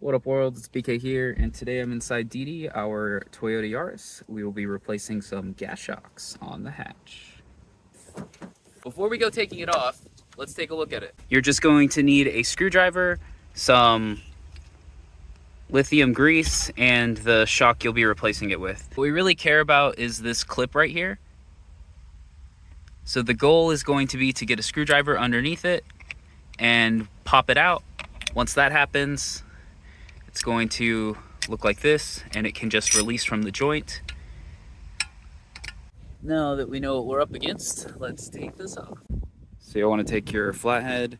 What up world, it's BK here, and today I'm inside Didi, our Toyota Yaris. We will be replacing some gas shocks on the hatch. Before we go taking it off, let's take a look at it. You're just going to need a screwdriver, some lithium grease, and the shock you'll be replacing it with. What we really care about is this clip right here. So the goal is going to be to get a screwdriver underneath it and pop it out. Once that happens, it's going to look like this, and it can just release from the joint. Now that we know what we're up against, let's take this off. So you'll want to take your flathead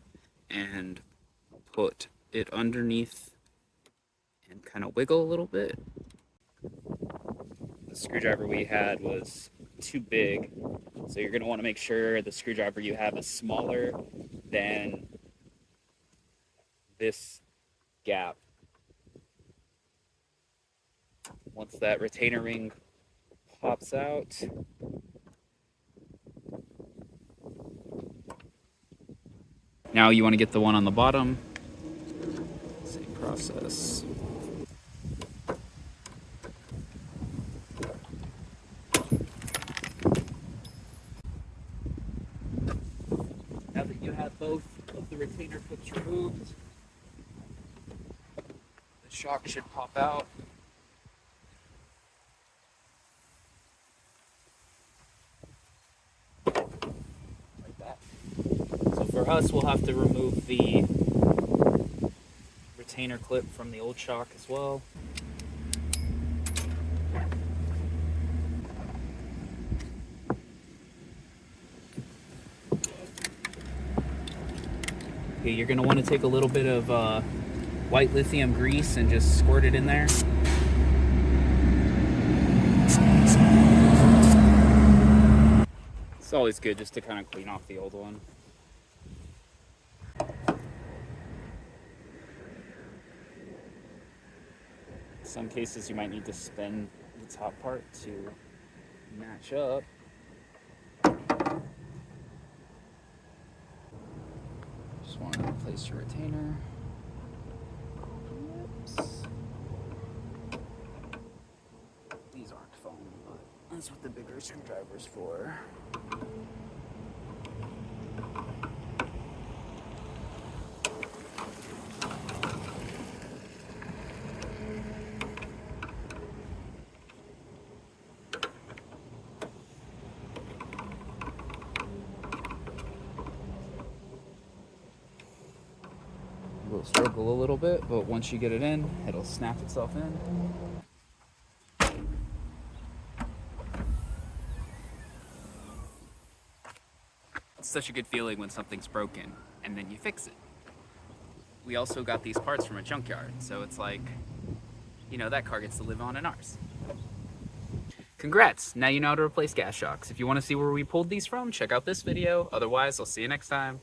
and put it underneath and kind of wiggle a little bit. The screwdriver we had was too big, so you're going to want to make sure the screwdriver you have is smaller than this gap. Once that retainer ring pops out, now you want to get the one on the bottom. Same process. Now that you have both of the retainer clips removed, the shock should pop out. Like that. So for us, we'll have to remove the retainer clip from the old shock as well. Okay, you're going to want to take a little bit of white lithium grease and just squirt it in there. It's always good just to kind of clean off the old one. In some cases you might need to spin the top part to match up. Just want to replace your retainer. Oops. These aren't foam, but that's what the bigger screwdriver's for. Will struggle a little bit, but once you get it in, it'll snap itself in. It's such a good feeling when something's broken and then you fix it. We also got these parts from a junkyard, so it's like, you know, that car gets to live on in ours. Congrats! Now you know how to replace gas shocks. If you want to see where we pulled these from, check out this video. Otherwise, I'll see you next time.